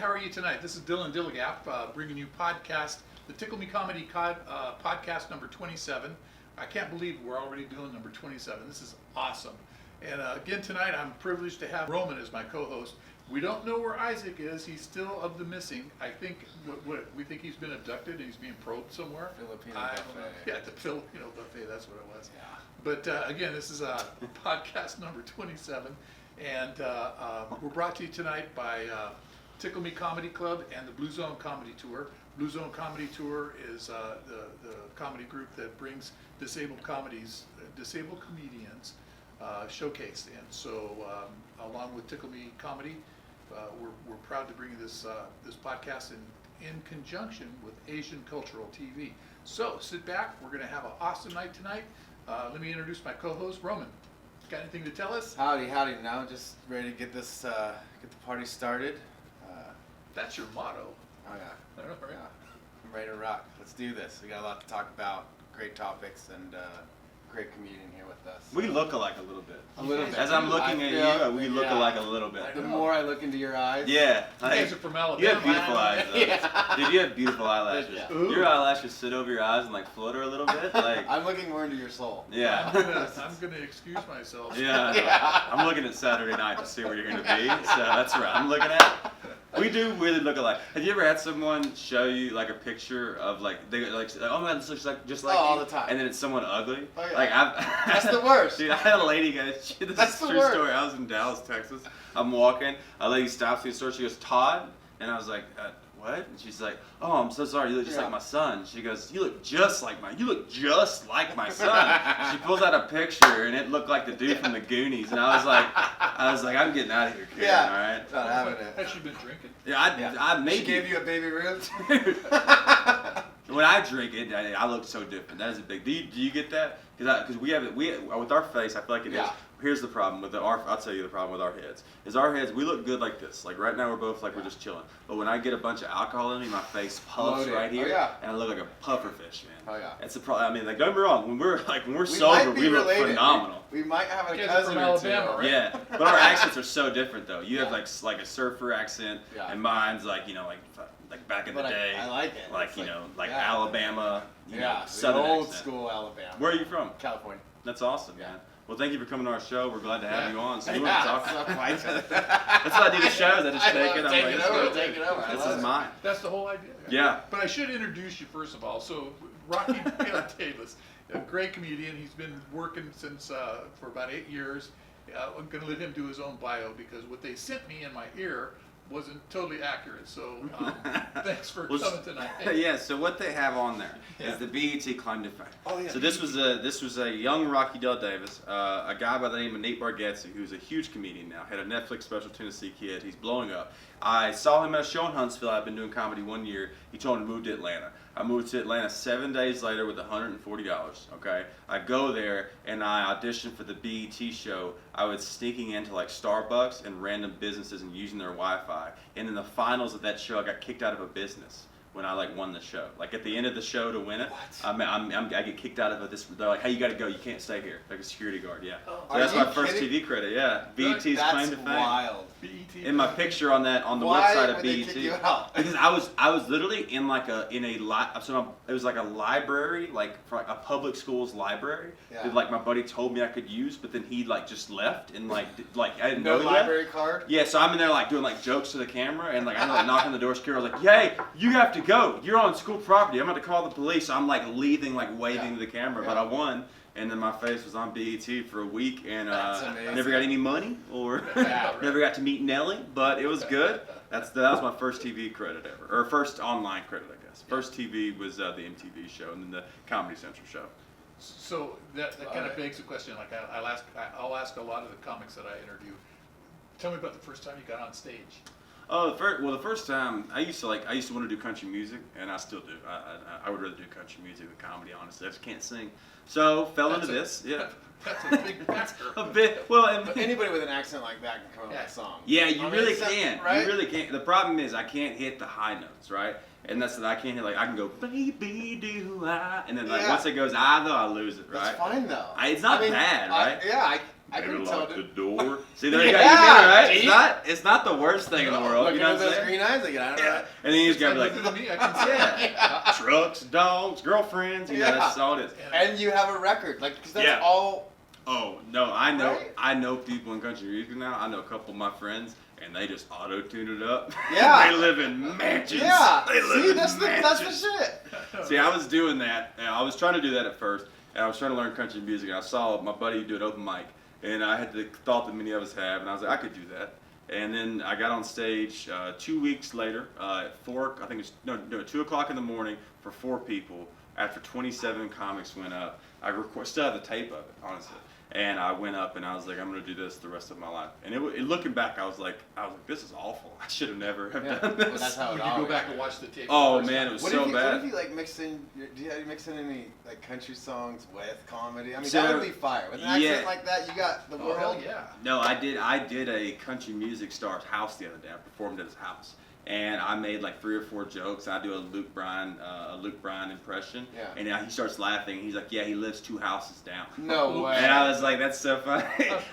how are you tonight? This is Dillon Dilligaf bringing you the Tickle Me Comedy podcast number 27. I can't believe we're already doing number 27. This is awesome. And again tonight, I'm privileged to have Roman as my co-host. We don't know where Isaac is. He's still of the missing. I think we think he's been abducted and he's being probed somewhere. Filipino buffet. Yeah, the Filipino buffet. That's what it was. Yeah. But again, this is podcast number 27, and we're brought to you tonight by Tickle Me Comedy Club and the Blue Zone Comedy Tour. Blue Zone Comedy Tour is the comedy group that brings disabled comedians showcased. And so, along with Tickle Me Comedy, we're proud to bring you this podcast in conjunction with Asian Cultural TV. So sit back. We're going to have an awesome night tonight. Let me introduce my co-host, Roman. Got anything to tell us? Howdy. Now just ready to get the party started. That's your motto. Oh yeah. I know, right? Yeah. I'm ready to rock. Let's do this. We got a lot to talk about. Great topics and great comedian here with us. We look alike a little bit. A little bit. As I'm looking at you, we look alike a little bit. The more I look into your eyes. Yeah. You guys are from Alabama. You have beautiful eyes, though. Yeah. Dude, you have beautiful eyelashes. Yeah. Your eyelashes sit over your eyes and like flutter a little bit. Like. I'm looking more into your soul. Yeah. I'm gonna excuse myself. Yeah. Yeah. I'm looking at Saturday night to see where you're gonna be. So that's what I'm looking at. We do really look alike. Have you ever had someone show you like a picture of like they like oh man, this looks like just like you, all the time, and then it's someone ugly? Oh, yeah. Like that's the worst. Dude, I had a lady go. This That's is the a true worst. story. I was in Dallas, Texas. I'm walking. A lady stops me in the store. She goes, "Todd," and I was like, "What?" And she's like, "Oh, I'm so sorry. You look just like my son." She goes, "You look just like my son." She pulls out a picture, and it looked like the dude from the Goonies. And I was like, I'm getting out of here, Karen. Yeah. All right. Not having it. Has she been drinking? Yeah, I maybe. She gave you a baby Ruth. When I drink it, I look so different. That is a big. Do you get that? Because we with our face, I feel like it is. Here's the problem with I'll tell you the problem with our heads. Is our heads, we look good like this. Like right now we're both like we're just chilling. But when I get a bunch of alcohol in me, my face puffs right here. And I look like a pufferfish, man. Oh yeah. That's the problem. I mean, like don't get me wrong, when we're sober, we look phenomenal. We might have a Kids cousin from or two. Alabama, right? Yeah, but our accents are so different though. You have like a surfer accent, and mine's like like back in the day. I like it. Like Alabama, southern old accent. School Alabama. Where are you from? California. That's awesome, man. Well, thank you for coming to our show. We're glad to have you on. So you Yeah, want to talk? That's what I do the shows. I just take it. Take it over. This is mine. That's the whole idea. Yeah. But I should introduce you first of all. So Rocky Dale Dais, a great comedian. He's been working since for about 8 years. I'm going to let him do his own bio because what they sent me in my ear wasn't totally accurate. So thanks for coming tonight. Yeah. So what they have on there is the BET Claim to Fame. Oh yeah. So this was a young Rocky Dale Dais, a guy by the name of Nate Bargatze, who's a huge comedian now. Had a Netflix special, Tennessee Kid. He's blowing up. I saw him at a show in Huntsville. I've been doing comedy 1 year. He told me to move to Atlanta. I moved to Atlanta 7 days later with $140. Okay, I go there and I audition for the BET show. I was sneaking into like Starbucks and random businesses and using their Wi-Fi. And in the finals of that show, I got kicked out of a business when I like won the show. Like at the end of the show to win it, I get kicked out of this. They're like, "Hey, you got to go. You can't stay here." Like a security guard. Yeah. So that's my first TV credit. Yeah. BET's Claim to Fame. That's wild. In my picture on the website of BET. Because I was literally in like it was like a library, like for like a public school's library. Yeah. That like my buddy told me I could use, but then he like just left and like I didn't No know library that. card? Yeah, so I'm in there like doing like jokes to the camera and like I'm like knocking on the door, security. I was like, "Hey, you have to go. You're on school property. I'm about to call the police." So I'm like leaving, like waving to the camera, but I won. And then my face was on BET for a week, and never got any money or never got to meet Nelly, but it was good. That was my first TV credit ever, or first online credit, I guess. First TV was the MTV show, and then the Comedy Central show. So that kind of begs the question. Like I'll ask a lot of the comics that I interview. Tell me about the first time you got on stage. Oh, the first time I used to want to do country music, and I still do. I would rather do country music than comedy, honestly. I just can't sing. So fell into this. Yeah. That's a big factor. A bit. Well, but anybody with an accent like that can come up with a song. Yeah, you really can. Right? You really can. The problem is I can't hit the high notes, right? And that's I can't hit, like I can go baby do I, and then like once it goes I though I lose it, right? That's fine though. It's not bad, right? I Maybe can tell lock the it. door. See, there you go. Yeah, You get it, right? see? It's not the worst thing in the world. Looking You know at what I'm those saying? green eyes again. I don't know. And then you just gotta be Like, like, look at me, I can see it. trucks, dogs, girlfriends. You know, that's all it is. And you have a record, like, because that's Yeah. all. Oh no, I know. Right? I know people in country music now. I know a couple of my friends, and they just auto tune it up. Yeah. They live in mansions. Yeah. They live See, in that's the mansions. shit. See, I was doing that. And I was trying to do that at first, and I was trying to learn country music. And I saw my buddy do an open mic, and I had the thought that many of us have, and I was like, I could do that. And then I got on stage 2 weeks later at 2 o'clock in the morning for 4 people. After 27 comics went up, I still have the tape of it, honestly. And I went up and I was like, I'm gonna do this the rest of my life. And looking back, I was like, this is awful. I should have never have done this. Well, that's how When it you go always back is. and watch the tape. Oh, the first man, time. it was What so if you, bad. What if you like mix in? Do you mix in any like country songs with comedy? I mean, So, that would be fire. With an accent like that, you got the Oh, world. hell yeah. No, I did a country music star's house the other day. I performed at his house, and I made like 3 or 4 jokes. I do a Luke Bryan impression, Yeah. and now he starts laughing. He's like, "Yeah, he lives 2 houses down." No way. And I was like, "That's so funny."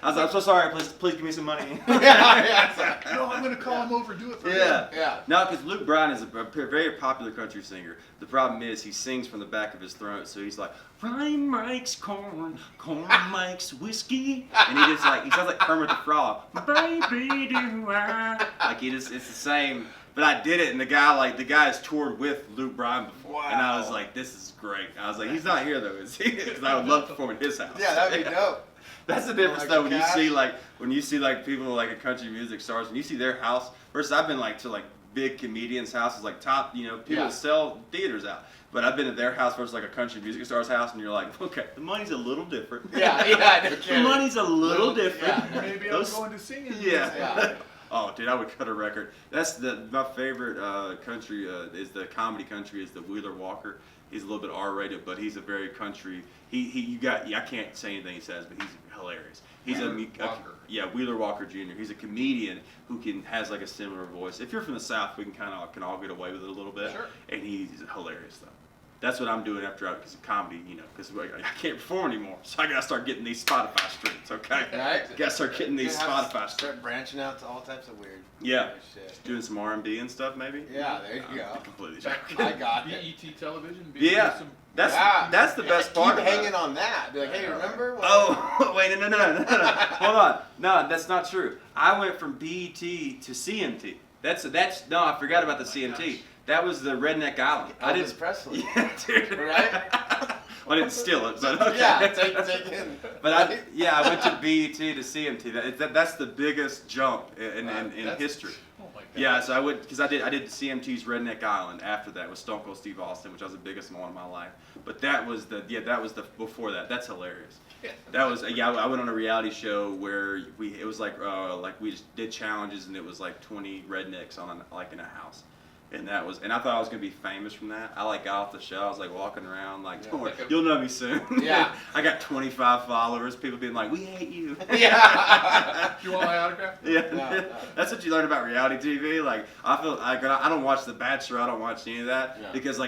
I was like, "I'm so sorry. Please give me some money." yeah, it's like, No, I'm going to call him over, do it for Yeah. him. yeah. No, because Luke Bryan is a very popular country singer. The problem is he sings from the back of his throat, so he's like, "Ryan makes corn, corn makes whiskey," and he sounds like Kermit the Frog. Baby, do I? Like it's the same. But I did it, and the guy has toured with Luke Bryan before, and I was Wow. like, this is great. I was like, he's not here though, is he? Because I would love to perform at his house. Yeah, that'd be dope. That's the difference Like though a cash? when you see people like a country music stars and you see their house versus I've been to big comedians' houses like top people Yeah. that sell theaters out. But I've been at their house versus like a country music star's house and you're like, okay, the money's a little different. Yeah, no The kidding. money's a little different. Yeah. Maybe I was going to sing it. Yeah. Yeah. Oh, dude, I would cut a record. That's my favorite country is the comedy country is the Wheeler Walker. He's a little bit R-rated, but he's a very country. I can't say anything he says, but he's hilarious. He's Walker. Wheeler Walker Jr. He's a comedian who has like a similar voice. If you're from the South, we can all get away with it a little bit. Sure. And he's hilarious though. That's what I'm doing because of comedy, because I can't perform anymore. So I gotta start getting these Spotify streams, okay? Right. Gotta start getting these You have to Spotify streams. Start branching out to all types of weird. Yeah. Shit. Doing some R&B and stuff, maybe. Yeah, there you go. Completely Back joking. I got it. BET television. Yeah. Some, That's the best part. Keep about hanging it. on that. Be like, hey, remember? When Oh, wait, no. Hold on. No, that's not true. I went from BET to CMT. No, I forgot about the CMT. gosh. That was the Redneck Island. I Elvis didn't. Presley. Yeah, dude. Right? Well, I didn't steal it, but okay. Yeah, take in. But I went to BET to CMT. That's the biggest jump in that's- history. Oh my God. Yeah, so I did CMT's Redneck Island after that with Stone Cold Steve Austin, which was the biggest moment of my life. But that was the before that. That's hilarious. Yeah. That was I went on a reality show where it was like we just did challenges and it was like 20 rednecks in a house. And I thought I was gonna be famous from that. I got off the show. I was walking around don't worry, you'll know me soon. Yeah. I got 25 followers. People being like, "We hate you." Yeah. You want my autograph? Yeah, No. That's what you learn about reality TV. I don't watch The Bachelor. I don't watch any of that Yeah. because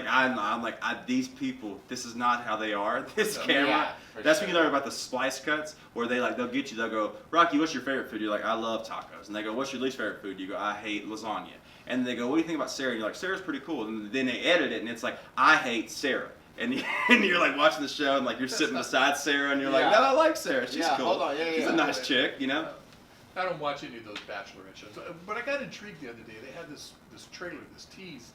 these people. This is not how they are. This No. camera. Yeah, for That's sure. when you learn about the splice cuts where they'll get you. They'll go, Rocky, what's your favorite food? You're like, I love tacos. And they go, what's your least favorite food? You go, I hate lasagna. And they go, what do you think about Sarah? And you're like, Sarah's pretty cool. And then they edit it and it's like, I hate Sarah. And you're watching the show and you're sitting beside Sarah and you're like, Yeah. no, I like Sarah. She's Yeah, cool. hold on. Yeah, She's yeah. a nice chick, I don't watch any of those Bachelorette shows, but I got intrigued the other day. They had this trailer, this tease,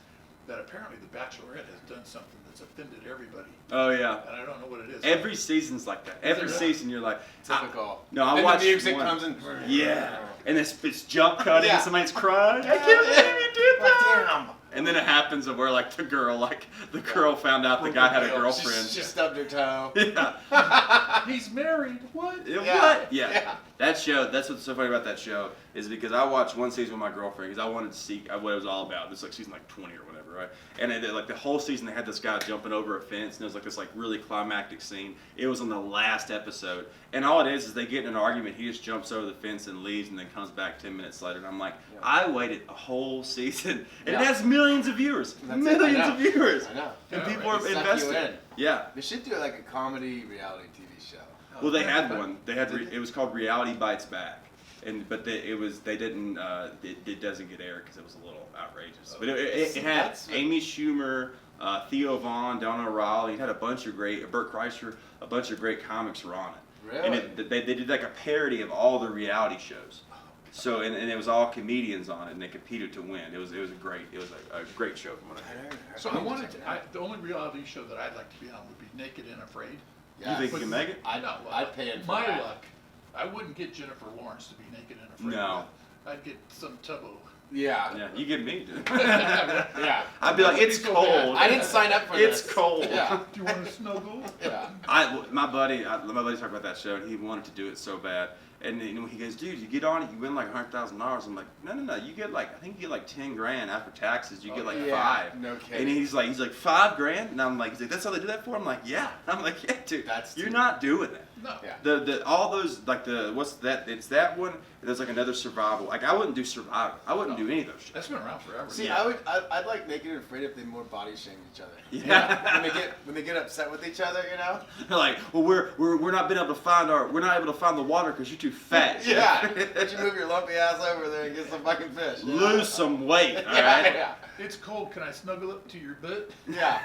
that apparently the Bachelorette has done something that's offended everybody, Oh yeah. and I don't know what it is. Every season's like that. Every really? season you're like, Typical. I Then watched the music one. comes in. Yeah. And it's jump cutting, Yeah. somebody's crying. I Yeah. can't believe you did that. Damn. And then it happens where the girl found out the guy had a girlfriend. She stubbed her toe. Yeah. He's married. What? Yeah. What? Yeah. Yeah. That show, that's what's so funny about that show, is because I watched one season with my girlfriend because I wanted to see what it was all about. It's season 20 or whatever, right? And the whole season they had this guy jumping over a fence and it was this really climactic scene. It was on the last episode. And all it is they get in an argument, he just jumps over the fence and leaves and then comes back 10 minutes later. And I'm like, Yeah. I waited a whole season and Yeah. it has millions of viewers. That's it, I Millions know. of viewers. I know. And Yeah, people right. are They suck you invested. in. Yeah. They should do a comedy reality TV show. Well, they had one. They had it was called Reality Bites Back, it doesn't get aired because it was a little outrageous. But it had Amy Schumer, Theo Vaughn, Donna Raleigh. It had a bunch of great Bert Kreischer. A bunch of great comics were on it. Really? And they did like a parody of all the reality shows. So and it was all comedians on it, and they competed to win. It was a great show from what I heard. So the only reality show that I'd like to be on would be Naked and Afraid. Yeah. You think you can make it? I'd pay it for my that. luck, I wouldn't get Jennifer Lawrence to be Naked and Afraid. No. I'd get some tubbo. Yeah. Yeah, you get me, dude. Yeah. I'd be like, it's cold. I didn't sign up for this. It's cold. Yeah. Do you want to snuggle? Yeah. My buddy talked about that show, and he wanted to do it so bad. And he goes, dude, you get on it, you win like $100,000. I'm like, no, you get like, I think you get like 10 grand after taxes. You get like $5. No kidding. And he's like $5 grand, and I'm like, that's how they do that for? I'm like, yeah. I'm like, yeah, dude, you're not doing that. No. Yeah. All those like what's that? It's that one. And there's like another Survival. Like I wouldn't do Survivor. I wouldn't do any of those shit. That's been around forever. See, Yeah. I'd like Naked and Afraid if they more body shamed each other. Yeah. When they get upset with each other, you know. Like, well, we're not able to find the water because you're too fat. Yeah. Why don't you move your lumpy ass over there and get some fucking fish? You know? Lose some weight. All right. Yeah. It's cold. Can I snuggle up to your butt? Yeah.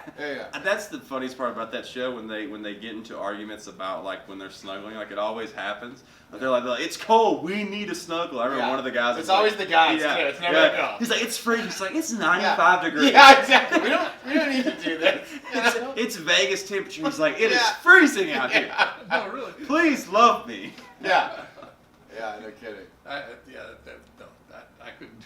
And that's the funniest part about that show when they get into arguments about like when they're snuggling, like it always happens. But they're like, it's cold, we need to snuggle. I remember one of the guys. It's always the guys too. It's never the girl. He's like, it's free. He's like, it's 95 degrees. Yeah, exactly. We don't need to do this. You know? It's Vegas temperature. He's like, it is freezing out here. No, really. Please love me. Yeah. Yeah, no kidding. I couldn't.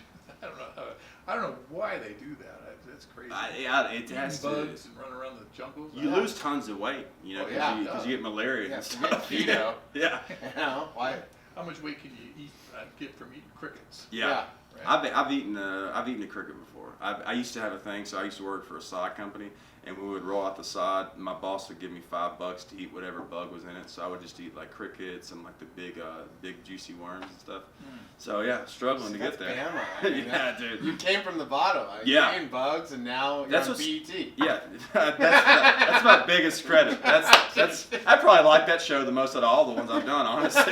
I don't know why they do that. That's crazy. It has to. Bugs and run around the jungles. You lose tons of weight, because you get malaria and stuff. Keto. Yeah. You know why? How much weight can you get from eating crickets? Yeah. Right. I've eaten a cricket before. I used to have a thing, so I used to work for a sod company, and we would roll out the sod. My boss would give me $5 to eat whatever bug was in it, so I would just eat like crickets and like the big juicy worms and stuff. So yeah, struggling to get there. Bama. Yeah, dude. You came from the bottom. You ate bugs, and now you're on BET. Yeah, that's my biggest credit. I probably like that show the most out of all the ones I've done. Honestly,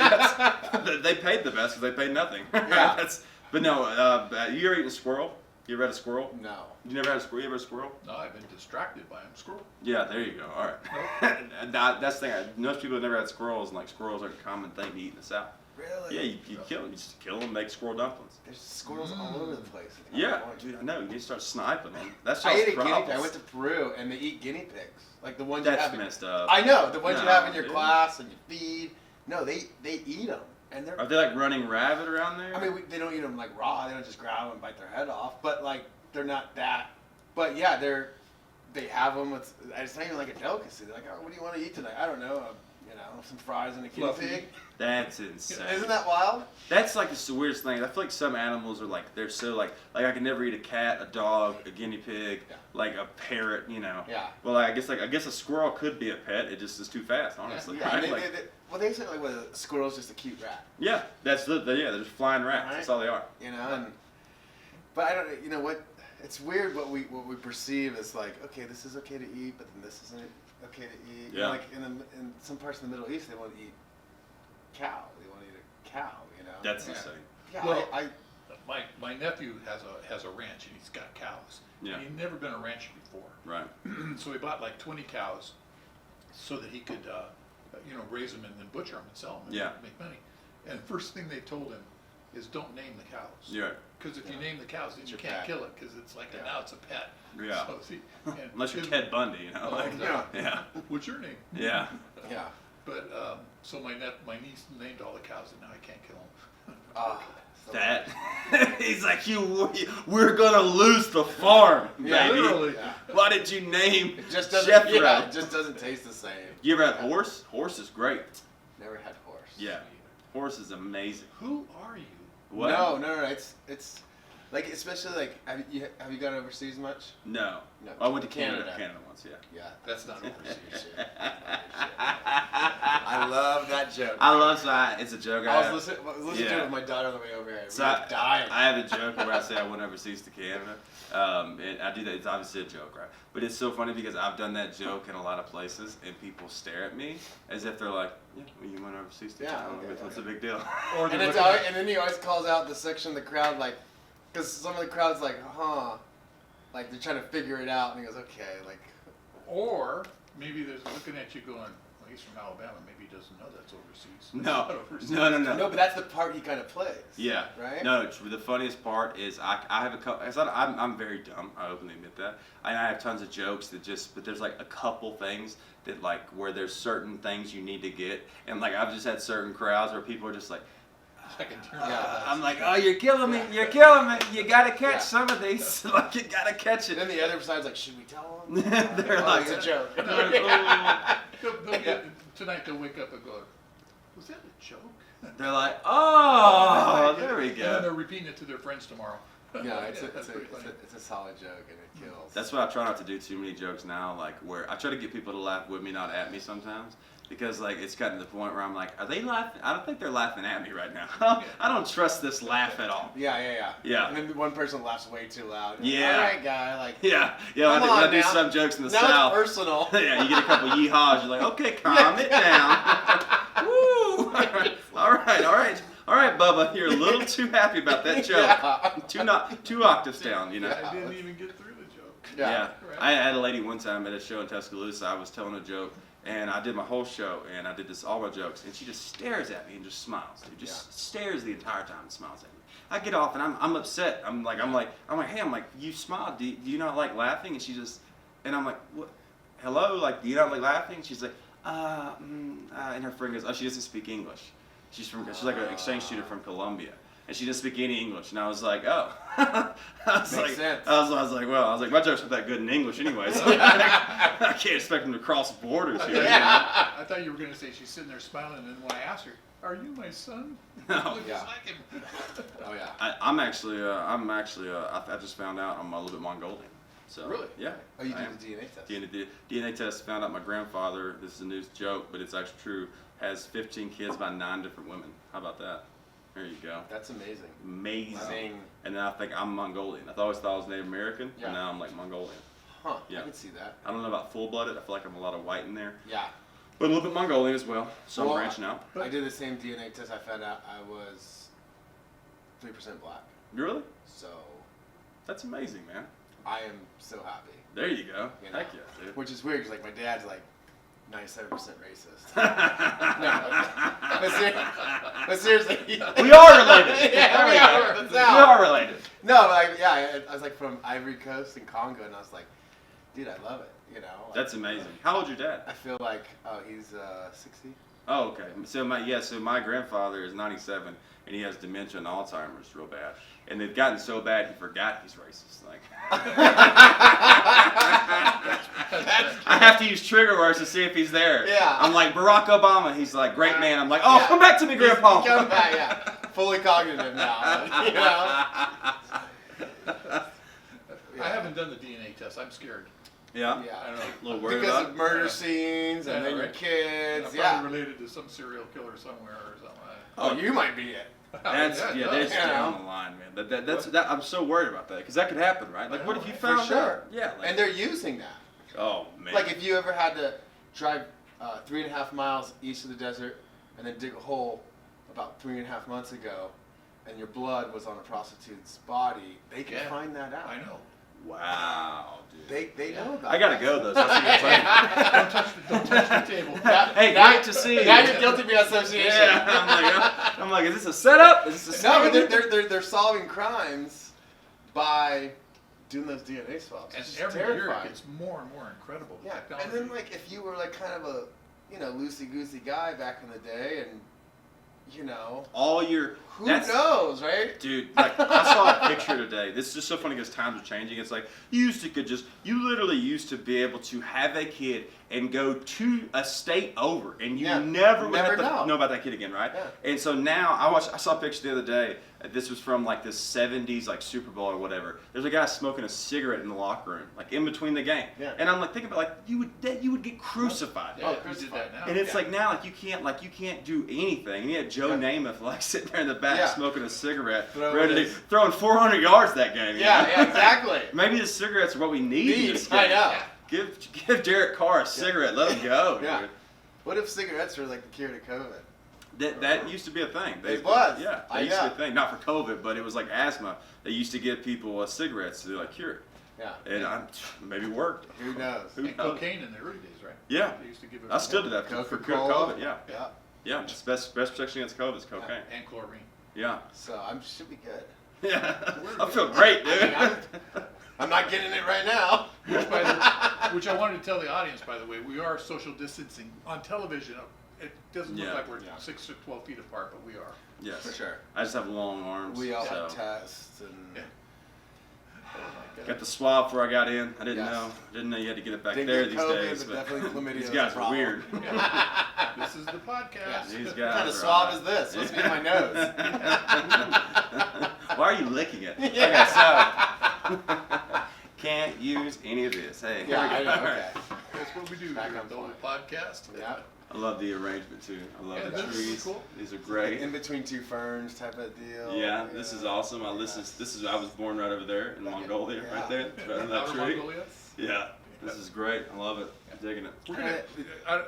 they paid the best because they paid nothing. Yeah. But no, you ever eaten a squirrel? You ever had a squirrel? No. You never had a squirrel? You ever had a squirrel? No, I've been distracted by a squirrel. Yeah, there you go. All right. That's the thing. Most people have never had squirrels, and like squirrels are a common thing to eat in the South. Really? Yeah, you kill them. You just kill them, make squirrel dumplings. There's squirrels all over the place. Yeah, dude, I know. You need to start sniping them. That's I ate a problems. guinea pig. I went to Peru, and they eat guinea pigs. Like the ones That's you have. messed up. I know the ones you have in your dude. class and you feed. No, they eat them, and they're. Are they like running rabbit around there? I mean, they don't eat them like raw. They don't just grab them and bite their head off. But like, they're not that. But yeah, they have them. It's not even like a delicacy. They're like, oh, what do you want to eat tonight? I don't know. Some fries and a guinea pig. That's insane. Isn't that wild? That's like the weirdest thing. I feel like some animals are like they're so like I could never eat a cat, a dog, a guinea pig, like a parrot. Yeah. Well, I guess a squirrel could be a pet. It just is too fast, honestly. Yeah. Right? They say like a squirrel's just a cute rat. Yeah, they're just flying rats. Right. That's all they are. But I don't. You know what? It's weird what we perceive as like, okay, this is okay to eat, but then this isn't okay to eat. Yeah. You know, like in some parts of the Middle East, they want to eat cow. They want to eat a cow. That's insane. Yeah. Well, my nephew has a ranch and he's got cows. Yeah. And he'd never been a rancher before. Right. So he bought like 20 cows so that he could raise them and then butcher them and sell them and make money. And the first thing they told him is don't name the cows. Yeah. Because if you name the cows, then you can't kill it because it's like now it's a pet. Yeah. So, see, Unless you're Ted Bundy, Yeah. What's your name? Yeah. Yeah. But so my niece named all the cows and now I can't kill them. That he's like we're gonna lose the farm, baby. Literally. Yeah. Why did you name It just doesn't. Jethro? Yeah, it just doesn't taste the same. You ever had horse? Horse is great. Never had horse. Yeah. Horse is amazing. Who are you? What? No. It's Like especially like have you gone overseas much? No. No. I went to Canada Canada. Once, yeah. Yeah. That's not overseas shit. I love that joke. I love it's a joke. I was listening to Yeah. it with my daughter on the way over here. So We were dying. I have a joke where I say I went overseas to Canada. And I do that. It's obviously a joke, right? But it's so funny because I've done that joke in a lot of places, and people stare at me as if they're like, "Yeah, well, you went overseas to Canada. What's the big deal?" Or and it's always, and then he always calls out the section of the crowd like, because some of the crowd's like, like they're trying to figure it out, and he goes, okay, like. Or maybe they're looking at you going, well, he's from Alabama. Maybe he doesn't know that's overseas. It's No, not overseas. no. No, but that's the part he kind of plays. Yeah. Right? No, the funniest part is I have a couple. I'm very dumb. I openly admit that. And I have tons of jokes but there's like a couple things that like where there's certain things you need to get, and like I've just had certain crowds where people are just like. I'm like, oh, you're killing me. You're killing me. You gotta catch some of these. Like you gotta catch it. And then the other side's like, should we tell them? They're like, it's a joke. Tonight they'll wake up and go, was that a joke? They're like, oh, there we And then they're go. repeating it to their friends tomorrow. Yeah, it's That's pretty funny. a solid joke, and it kills. That's why I try not to do too many jokes now. Like where I try to get people to laugh with me, not at me sometimes. Because like it's gotten to the point where I'm like, are they laughing? I don't think they're laughing at me right now. I don't trust this laugh at all. Yeah. Yeah. And then one person laughs way too loud. Yeah. All right, guy. Like. Yeah. Come When on I do now. some jokes in the Now South. it's personal. Yeah, you get a couple yeehaws. You're like, okay, calm it down. Woo! All right, Bubba. You're a little too happy about that joke. Yeah. Two octaves down, you know. I didn't even get through the joke. Yeah. Right. I had a lady one time at a show in Tuscaloosa. I was telling a joke, and I did my whole show, and I did all my jokes, and she just stares at me and just smiles. Dude, just stares the entire time and smiles at me. I get off and I'm upset. I'm like, hey, you smiled. Do you not like laughing? And she just, and I'm like, what? Hello, like, do you not like laughing? She's like, and her friend goes, oh, she doesn't speak English. She's like an exchange student from Colombia, and she doesn't speak any English. And I was like, oh, I was like, my jokes aren't that good in English anyway, so I can't expect them to cross borders here. Yeah. I thought you were going to say she's sitting there smiling, and then when I asked her, "Are you my son?" No. Look Yeah. just like him. Oh yeah. I just found out I'm a little bit Mongolian. So Really? Yeah. Oh, you I did am. the DNA test. DNA test found out my grandfather. This is a news joke, but it's actually true. Has 15 kids by 9 different women. How about that? There you go. That's amazing. Amazing. And then I think I'm Mongolian. I always thought I was Native American, Yeah. and now I'm like Mongolian. Huh. Yeah. I can see that. I don't know about full-blooded. I feel like I'm a lot of white in there, Yeah. but a little bit Mongolian as well. So Well, I'm branching out. I did the same DNA test. I found out I was 3% black. Really? So That's amazing, man. I am so happy. There you go. You know? Heck yeah, dude. Which is weird because like my dad's like 97% racist. But seriously. We are related. Yeah, we are. We are related. No, but I was like from Ivory Coast and Congo, and I was like, dude, I love it. You know. Like, That's amazing. How old's your dad? I feel like he's 60. Oh, okay. So my grandfather is 97, and he has dementia and Alzheimer's real bad. And they've gotten so bad he forgot he's racist. Like, I have to use trigger words to see if he's there. Yeah. I'm like Barack Obama. He's like great man. I'm like, oh, come back to me, Grandpa. Come back, yeah. Fully cognitive now. You know. I haven't done the DNA test. I'm scared. Yeah. Yeah. I don't know. A little worried Because about of murder scenes and Yeah, then your right. kids. I'm Yeah. probably related to some serial killer somewhere or something. Oh, you might be it. That's Yeah, that's yeah. down the line, man. That's I'm so worried about that because that could happen, right? Like, what if you For found sure. out? Yeah. Like, And they're using that. oh man. Like if you ever had to drive 3.5 miles east of the desert and then dig a hole about 3.5 months ago, and your blood was on a prostitute's body, they can Yeah. find that out. I know. Wow, dude. They know about. I gotta that. go though. So I'll see you later. Don't touch the table. Hey, Now- great to see you. Now you're guilty by association. Yeah, I'm like, is this a setup? Is this a No, scheme? but they're solving crimes by doing those DNA swabs. And It's every year it terrifying. gets more and more incredible. The Yeah, technology. and then like if you were like kind of a loosey-goosey guy back in the day, and all your who that's- knows, right? Dude, like I saw a picture today. This is just so funny because times are changing. It's like you literally used to be able to have a kid and go to a state over, and you Yeah, never would never have to know. know about that kid again, right? Yeah. And so now I saw a picture the other day This was from like this 70s like Super Bowl or whatever. There's a guy smoking a cigarette in the locker room, like in between the game. Yeah. And I'm like thinking about like you would get crucified. Yeah, Oh, you did that now. And it's like now like you can't do anything. And you had Joe Namath like sitting there in the back Yeah. smoking a cigarette, Throwing throwing 400 yards that game. you know? Yeah, exactly. Maybe the cigarettes are what we need in this game. I know. Give Derek Carr a cigarette. Let him go. Yeah. Dude. What if cigarettes were like the cure to COVID? That used to be a thing. It was. Yeah, that used to be a thing. Not for COVID, but it was like asthma. They used to give people cigarettes to like cure it. Yeah. And maybe it worked. Who knows? Who And knows? cocaine in the early days, right? Yeah. They used to give it. I still do that for Coca-Cola. COVID. Yeah. Yeah. Yeah. It's best protection against COVID is cocaine. And chlorine. Yeah. So should be good. Yeah. I feel great, dude. I'm not getting it right now. Which I wanted to tell the audience, by the way, we are social distancing on television. It doesn't look Yeah. like we're Yeah. 6 to 12 feet apart, but we are. Yes. For sure. I just have long arms. We all so. have tests and Yeah. Oh my God. Got the swab before I got in. I didn't Yes. know. Didn't know you had to get it back didn't there get these COVID, days. but definitely chlamydia these was guys a are problem. weird. This is the podcast. These What guys kind of are swab odd. is this? Supposed to be in my nose. Why are you licking it? Yeah. Okay, so can't use any of this. Hey, Yeah, here I we know. go. Okay. That's what we do Back here on at the whole point. podcast. Yeah. I love the arrangement too. I love Yeah, the this is trees. cool. These are great. In between two ferns type of deal. Yeah, this is awesome. I was born right over there in Mongolia, Yeah. right there, right in that Outer tree. Mongolia. Yeah, this is great. I love it. I'm digging it. We're gonna,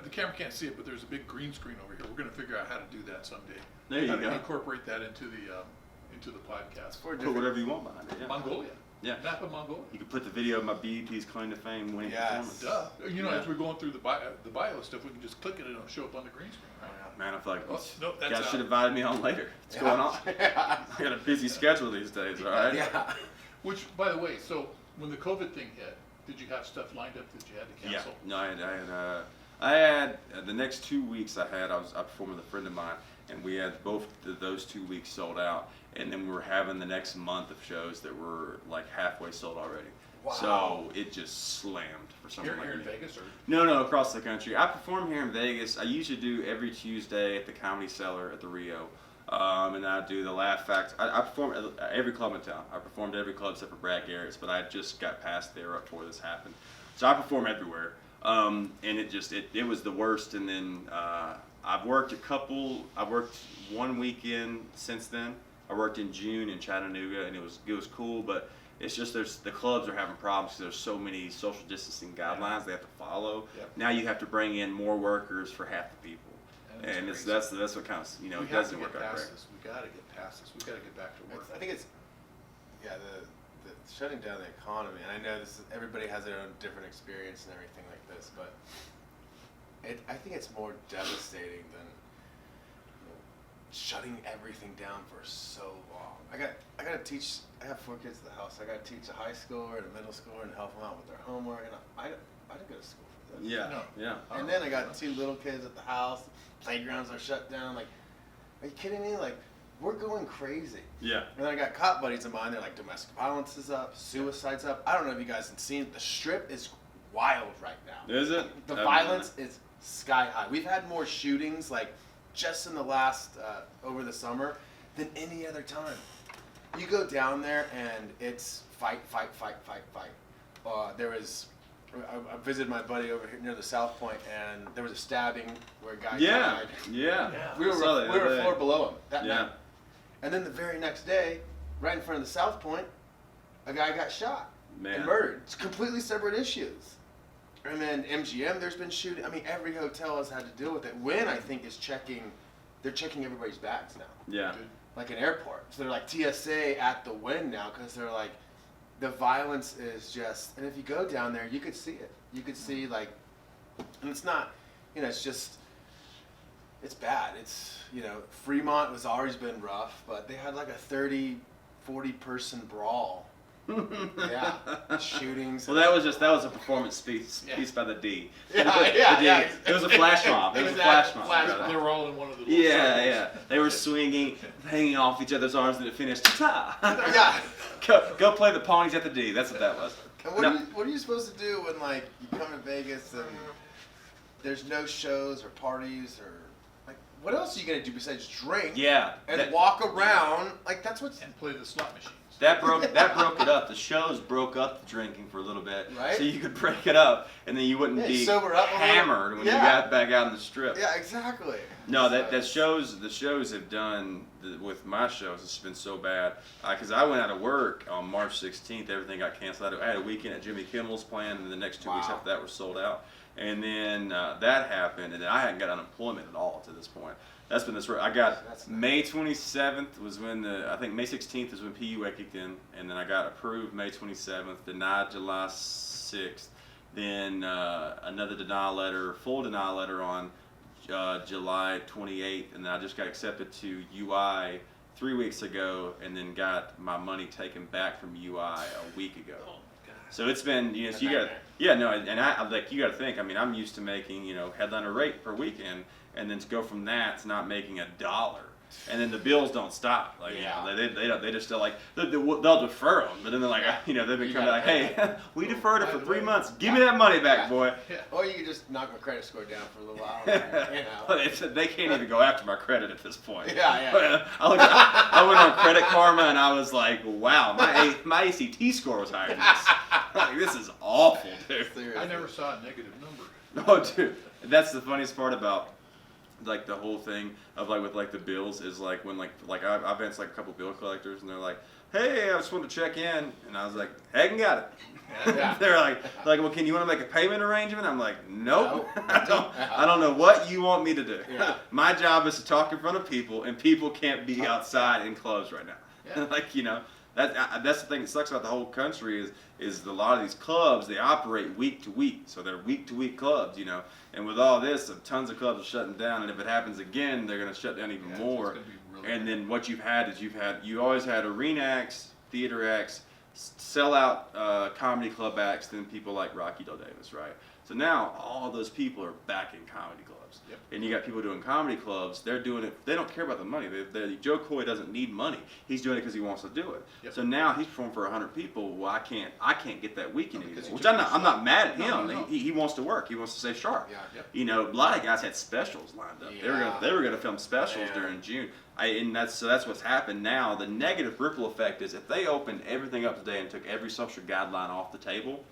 the camera can't see it, but there's a big green screen over here. We're gonna figure out how to do that someday. There you How to go. incorporate that into the podcast. For Put whatever you want behind it. Yeah. Mongolia. Yeah. Map of Mongolia. You can put the video of my BET's claim to fame winning Yes. performance. Duh. You know, Yeah. as we're going through the bio stuff, we can just click it and it'll show up on the green screen, right? Man, I feel like Oh, no, that's guys out. should have invited me on later. What's going on? Yeah. I got a busy schedule these days, all right? Yeah. Which, by the way, so when the COVID thing hit, did you have stuff lined up that you had to cancel? No, I had the next 2 weeks I performed with a friend of mine, and we had both those 2 weeks sold out, and then we were having the next month of shows that were like halfway sold already. Wow. So it just slammed for something Here like in me. Vegas, or No, across the country. I perform here in Vegas. I usually do every Tuesday at the Comedy Cellar at the Rio. And I do the Laugh Factory. I perform at every club in town. I performed at every club except for Brad Garrett's, but I just got past there right before this happened. So I perform everywhere. And it was the worst. And then I've worked one weekend since then. I worked in June in Chattanooga, and it was cool, but it's just the clubs are having problems because there's so many social distancing guidelines they have to follow. Yep. Now you have to bring in more workers for half the people. And crazy. that's what kind of, we it have to doesn't get work out past great. this. We gotta get past this. We gotta get back to work. I think it's the shutting down the economy, and I know everybody has their own different experience and everything like this, but I think it's more devastating than shutting everything down for so long. I gotta teach. I have 4 kids at the house. I gotta teach a high schooler and a middle schooler and help them out with their homework. And I didn't go to school for this. Yeah, No. yeah. And then I got 2 little kids at the house. Playgrounds are shut down. Like, are you kidding me? Like, we're going crazy. Yeah. And then I got cop buddies of mine. They're like, domestic violence is up, suicide's up. I don't know if you guys have seen it. The Strip is wild right now. Is it? The violence is sky high. We've had more shootings, like, just in the last, over the summer, than any other time. You go down there and it's fight. I visited my buddy over here near the South Point, and there was a stabbing where a guy died. Yeah. We were a floor below him that Yeah. night. And then the very next day, right in front of the South Point, a guy got shot and murdered. It's completely separate issues. And then MGM, there's been shooting. I mean, every hotel has had to deal with it. Wynn, I think, they're checking everybody's bags now. Yeah. Like an airport. So they're like TSA at the Wynn now, because they're like, the violence is just, and if you go down there, you could see it. You could see, like, and it's not, it's just, it's bad. It's, Fremont has always been rough, but they had like a 30, 40 person brawl. Yeah. Shootings. Well, that was a performance piece by the D. Yeah. It was a flash mob. It was a flash mob. They were all in one of the little circles. Yeah. They were swinging, hanging off each other's arms, and it finished. Ta! Yeah. Go play the ponies at the D. That's what that was. And what are you supposed to do when, like, you come to Vegas and there's no shows or parties or, like, what else are you gonna do besides drink? Yeah. And walk around like that's what's. And play the slot machines. That broke it up. The shows broke up the drinking for a little bit, Right. so you could break it up, and then you wouldn't be sober up hammered when you got back out on the strip. Yeah, exactly. No, the shows have done with my shows. It's been so bad because I went out of work on March 16th. Everything got canceled. I had a weekend at Jimmy Kimmel's planned, and the next 2 weeks after that were sold out. And then that happened, and then I hadn't got unemployment at all to this point. That's been this. I got May 27th was when I think May 16th is when PUA kicked in, and then I got approved May 27th, denied July 6th, then another denial letter, full denial letter on July 28th, and then I just got accepted to UI 3 weeks ago, and then got my money taken back from UI a week ago. Oh my God. So it's been, so you got, and I like you got to think. I mean, I'm used to making, headliner rate per weekend, and then to go from that to not making $1, and then the bills don't stop. Like, they just still like they'll defer them, but then they're like, they've been coming like, hey, we deferred it for 3 months. Give me that money back, boy. Yeah. Or you can just knock my credit score down for a little while. They can't even go after my credit at this point. Yeah. I went on Credit Karma and I was like, wow, my ACT score was higher than this. Like, this is awful, dude. I never saw a negative number. Oh, dude, that's the funniest part about like the whole thing of like with like the bills is like when like I've been to like a couple bill collectors and they're like, hey, I just wanted to check in, and I was like, heck, got it. Yeah. They're like, well, can you want to make a payment arrangement? I'm like, nope. I don't know what you want me to do. Yeah. My job is to talk in front of people, and people can't be outside in clothes right now. Yeah. Like, that's the thing that sucks about the whole country is a lot of these clubs, they operate week to week, so they're week to week clubs, and with all this, tons of clubs are shutting down, and if it happens again, they're going to shut down even more. And then what you always had arena acts, theater acts, sellout comedy club acts, then people like Rocky Dale Dais, right? So now all those people are back in comedy clubs. Yep. And you got people doing comedy clubs, they're doing it, they don't care about the money. Joe Coy doesn't need money. He's doing it because he wants to do it. Yep. So now he's performing for 100 people. Well, I can't get that weekend No, anymore. Which I'm not mad at him. No. He wants to work. He wants to stay sharp. Yeah. Yep. A lot of guys had specials lined up. Yeah. They were gonna film specials during June. And that's what's happened now. The negative ripple effect is if they opened everything up today and took every social guideline off the table,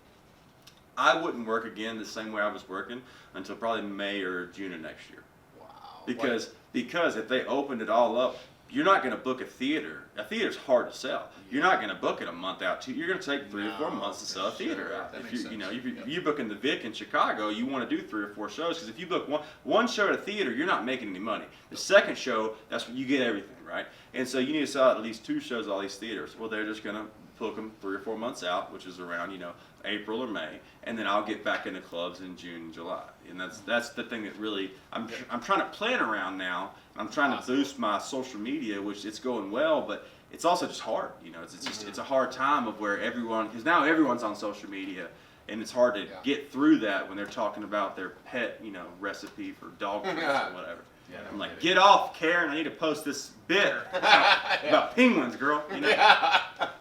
I wouldn't work again the same way I was working until probably May or June of next year. Wow. Because if they opened it all up, you're not going to book a theater. A theater's hard to sell. You're not going to book it a month out. You're going to take 3 or 4 months to sell a theater out. That If makes you sense. if you're booking the Vic in Chicago, you want to do 3 or 4 shows because if you book one show at a theater, you're not making any money. The second show, that's when you get everything, right? And so you need to sell at least 2 shows at all these theaters. Well, they're just going to book them 3 or 4 months out, which is around April or May, and then I'll get back into clubs in June and July. And that's the thing that really I'm trying to plan around now. I'm trying to boost my social media, which it's going well, but it's also just hard. It's a hard time of where everyone, because now everyone's on social media, and it's hard to get through that when they're talking about their pet, recipe for dog treats or whatever. Yeah, I'm like, get off, Karen! I need to post this bit about penguins, girl.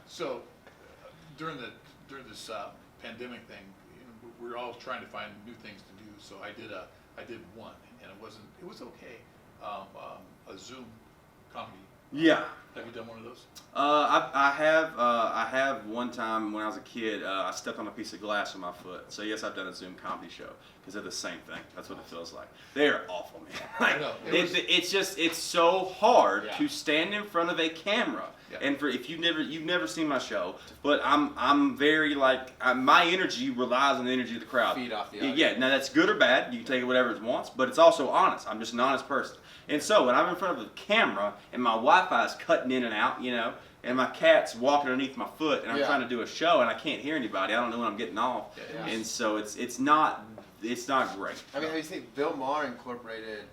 So during this pandemic thing, we're all trying to find new things to do. So I did one, and it was okay. A Zoom comedy. Yeah. Have you done one of those? I have one time when I was a kid. I stepped on a piece of glass with my foot. So yes, I've done a Zoom comedy show because they're the same thing. That's what it feels like. They are awful, man. Like, I know. It's so hard Yeah. to stand in front of a camera. Yeah. And if you've never seen my show, but I'm very my energy relies on the energy of the crowd. Feed off the audience. Yeah. Now that's good or bad. You can take it whatever it wants, but it's also honest. I'm just an honest person. And so when I'm in front of a camera and my Wi-Fi is cutting in and out, and my cat's walking underneath my foot, and I'm trying to do a show and I can't hear anybody, I don't know when I'm getting off, Yeah. and so it's not great. I mean, have you seen Bill Maher incorporated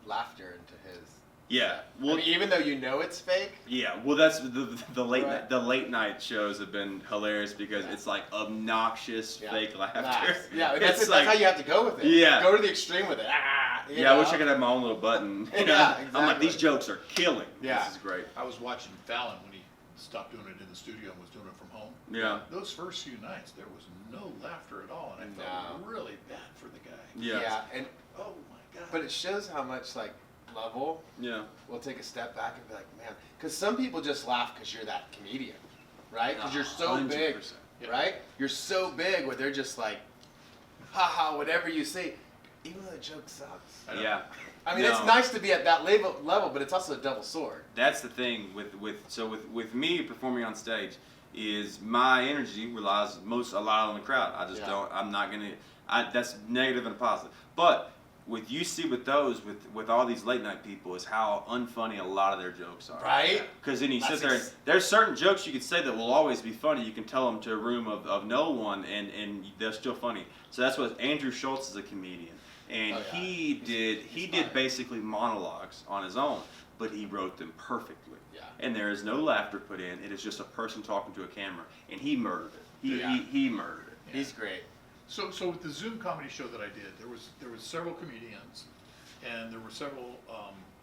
laughter into his? Yeah. Well, even though it's fake. yeah. Well, that's the late Right. the late night shows have been hilarious because it's like obnoxious fake laughter. Nice. Yeah, It's that's how you have to go with it. Yeah. Go to the extreme with it. I wish I could have my own little button. Yeah, I'm like, exactly. these jokes are killing. Yeah. This is great. I was watching Fallon when he stopped doing it in the studio and was doing it from home. Yeah. Those first few nights, there was no laughter at all, and I felt really bad for the guy. Yeah. And Oh my God. but it shows how much level, we'll take a step back and be like, man, because some people just laugh because you're that comedian, right? Because you're so 100%. big, right? You're so big where they're just like, haha, whatever you say, even though the joke sucks. Yeah. I mean, it's nice to be at that level, but it's also a double sword. That's the thing with me performing on stage is my energy relies a lot on the crowd. I just don't. I'm not gonna. That's negative and positive. But what you see with those, with all these late night people, is how unfunny a lot of their jokes are. Right. Because then you sit there. There's certain jokes you could say that will always be funny. You can tell them to a room of no one, and they're still funny. So that's what Andrew Schultz is a comedian. And he did basically monologues on his own, but he wrote them perfectly. Yeah. And there is no laughter put in. It is just a person talking to a camera, and he murdered it. He murdered it. He's great. So with the Zoom comedy show that I did, there was several comedians, and there were several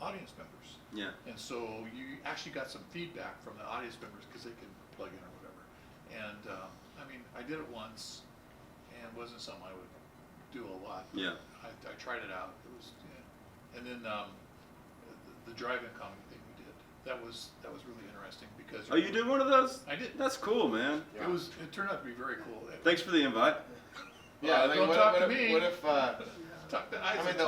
audience members. Yeah. And so you actually got some feedback from the audience members because they could plug in or whatever. And I mean, I did it once, and it wasn't something I would do a lot. Yeah. I tried it out. It was, and then the drive-in comedy thing we did. That was really interesting because. Oh, you did one of those? I did. That's cool, man. Yeah. It turned out to be very cool. Thanks for the invite. Yeah, don't talk to me. What if? Talk to Isaac. I mean,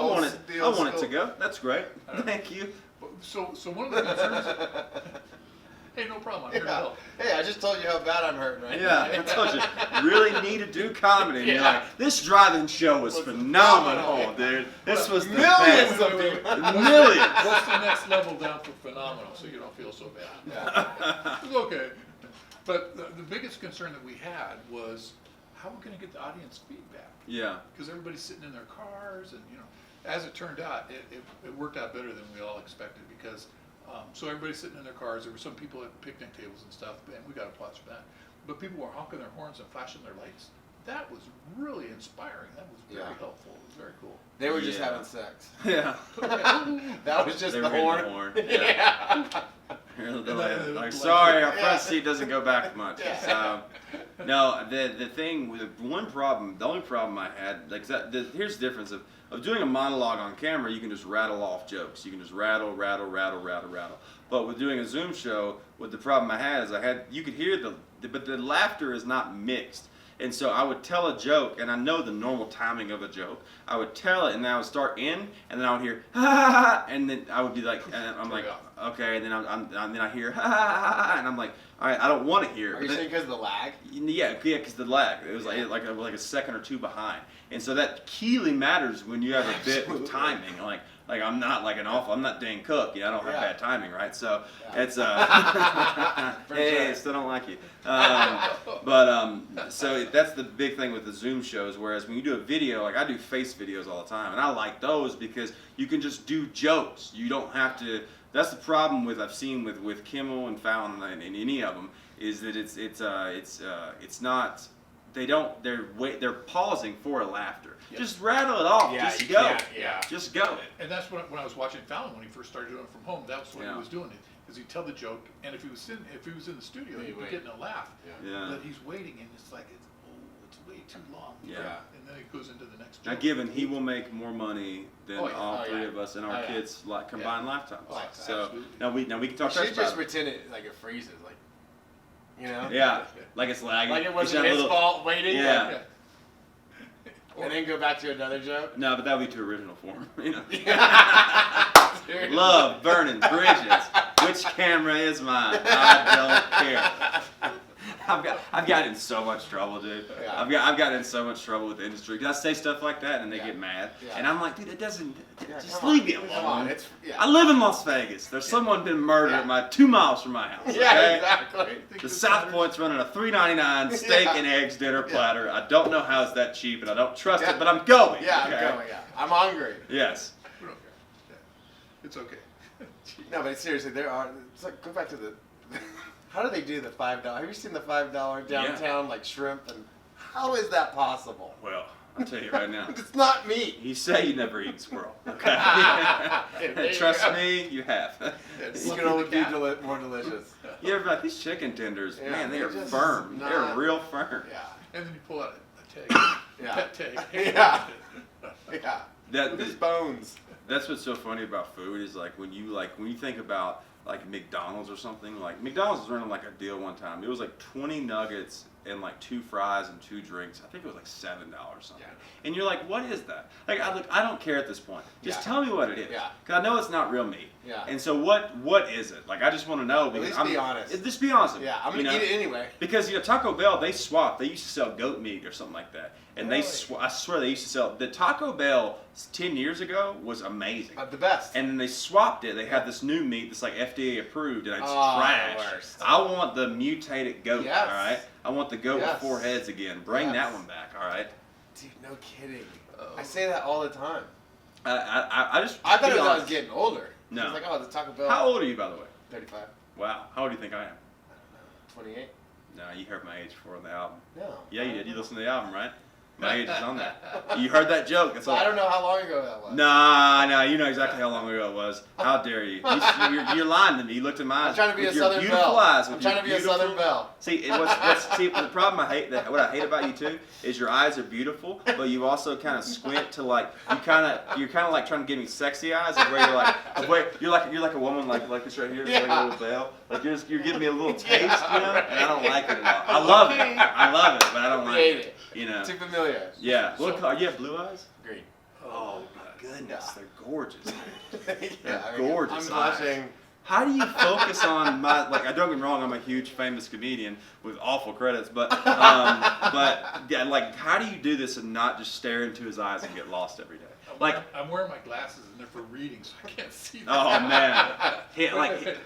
I want it to go. That's great. Thank you. So one of the concerns. Hey, no problem. I'm here to help. Hey, I just told you how bad I'm hurting right now. Yeah, I told you. Really need to do comedy. And you're like, this drive-in show was phenomenal, dude. This was the millions best. of people. Millions. What's the next level down for phenomenal so you don't feel so bad? It's okay. But the biggest concern that we had was how we're going to get the audience feedback. Yeah. Because everybody's sitting in their cars, and as it turned out, it worked out better than we all expected because so everybody's sitting in their cars. There were some people at picnic tables and stuff, and we got applause for that. But people were honking their horns and flashing their lights. That was really inspiring. That was very helpful. It was very cool. They were just having sex. Yeah. That was just They the were hitting horn. the horn. Yeah. Like, sorry, our front seat doesn't go back much. So, no, the thing, the only problem I had, here's the difference of doing a monologue on camera. You can just rattle off jokes. You can just rattle. But with doing a Zoom show, the problem I had is you could hear but the laughter is not mixed. And so I would tell a joke, and I know the normal timing of a joke. I would tell it, and then I would start in, and then I would hear ha ha ha, and then I would be like, and I'm like, okay, and then then I hear ha ha ha, and I'm like, all right, I don't want to hear it. Are you saying because of the lag? Yeah, because the lag. It was like a second or two behind, and so that keenly matters when you have a bit of timing. Like I'm not like I'm not Dane Cook. I don't have bad timing, right? So it's hey, sure. still don't like you. So that's the big thing with the Zoom shows. Whereas when you do a video, like I do face videos all the time, and I like those because you can just do jokes. You don't have to. That's the problem I've seen with Kimmel and Fallon and any of them is that it's not. They're pausing for a laughter. Yeah. Just rattle it off. Yeah, Just go. yeah. Just go. And that's when I was watching Fallon when he first started doing it from home. That's what he was doing. Is he'd tell the joke, and if he was in the studio, he'd be getting a laugh. Yeah. But he's waiting, and it's like it's way too long. Yeah. And then it goes into the next Now, joke. given he will make more money than all three of us and our kids combined lifetimes. Oh, so absolutely. now we can talk You should trash just about it. pretend it like it freezes, like Yeah, like it's lagging. like it You wasn't should have his a little- fault waiting. Yeah. And then go back to another joke. No, but that would be too original for him. Seriously. Love burning bridges. Which camera is mine? I don't care. I've gotten in so much trouble, dude. Yeah. I've gotten in so much trouble with the industry because I say stuff like that and they get mad, and I'm like, dude, it doesn't. Just leave me alone. Come on, I live in Las Vegas. There's someone been murdered at 2 miles from my house. Yeah, Okay? exactly. The South Point's running a $3.99 steak and eggs dinner platter. I don't know how it's that cheap, and I don't trust it, but I'm going. Yeah, okay? I'm going. Yeah, I'm hungry. Yes. We don't care. Yeah. It's okay. No, but seriously, it's like go back to the. How do they do the $5? Have you seen the $5 downtown like shrimp? And how is that possible? Well, I'll tell you right now. It's not meat. You say you never eat squirrel. Okay. Trust me, you have. It can only be more delicious. You ever like these chicken tenders? Yeah, man, they they're are just firm. not- They're real firm. Yeah. And then you pull out a tag, Yeah. pet tag. Yeah. Yeah. That Just bones. That's what's so funny about food is like when you think about like McDonald's or something. Like McDonald's was running like a deal one time. It was like 20 nuggets and like 2 fries and 2 drinks. I think it was like $7 something. Yeah. And you're like, what is that? Like I don't care at this point. Just Yeah. tell me what it is. Yeah. Cause I know it's not real meat. Yeah. And so what is it? Like I just want to know. At least be honest. Just be honest. Yeah, I'm gonna eat it anyway. Because Taco Bell, they swapped. They used to sell goat meat or something like that, and Really? I swear they used to sell the Taco Bell 10 years ago was amazing. The best. And then they swapped it. They had this new meat that's like FDA approved, and it's Oh, trash. the worst. I want the mutated goat. Yes. All right. I want the goat with Yes. 4 heads again. Bring Yes. that one back. All right. Dude, no kidding. I say that all the time. I just. I thought be it was I was honest. getting older. No. I was like, oh, the Taco Bell. How old are you, by the way? 35. Wow. How old do you think I am? 28. No, you heard my age before on the album. No. Yeah, you did. You listened to the album, right? My age is on there. You heard that joke. That's all. I don't know how long ago that was. Nah, you know exactly how long ago it was. How dare you? You're lying to me. You looked in my eyes. I'm trying to be with a your Southern beautiful Belle. eyes. I'm with trying your to be a beautiful- Southern Belle. See, the problem what I hate about you too is your eyes are beautiful, but you also kind of squint to like you're kind of like trying to give me sexy eyes, of where you're like a woman like this right here, like a little Belle. Like you're giving me a little taste, and I don't like it at all. I love it, but I don't like Hate it. it. You know. Too familiar. Yeah. What color? You have blue eyes? Green. Oh my goodness, they're gorgeous. Yeah, They're I mean, gorgeous I'm eyes. blushing. How do you focus on my like? I don't get me wrong, I'm a huge famous comedian with awful credits, but yeah, like how do you do this and not just stare into his eyes and get lost every day? Like I'm wearing my glasses and they're for reading, so I can't see them. oh man,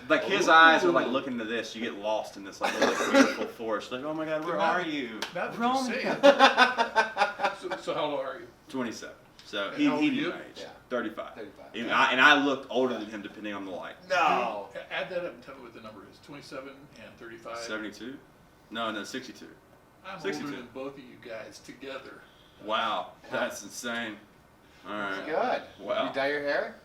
like his eyes are like looking into this. You get lost in this like little beautiful forest. Like oh my god, where are you? Now that Wrong you say it. So how old are you? 27. So And he how old are knew you? my age. Yeah. 35. 35. And I looked older than him depending on the light. No. Add that up and tell me what the number is. 27 and 35. 72? No, 62. I'm 62. older than both of you guys together. Wow, that's insane. All right. Good. Wow. You dye your hair?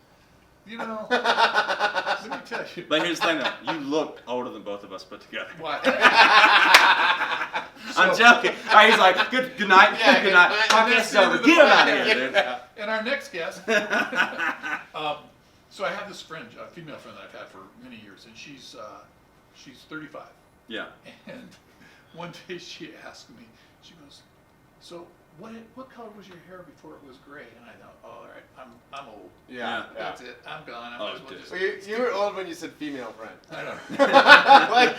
You know, let me tell you. But here's the thing though, you look older than both of us put together. Why? I'm joking. All right, he's like, good night, Yeah, good night. good night. Podcast is over. Get him out of here, dude. And our next guest. So I have this friend, a female friend that I've had for many years, and she's 35. Yeah. And one day she asked me, she goes, "So what color was your hair before it was gray?" And I thought, oh, all right, I'm old. Yeah. That's it. I'm gone. I might as well just. Well, you were old when you said female friend. I know. Like,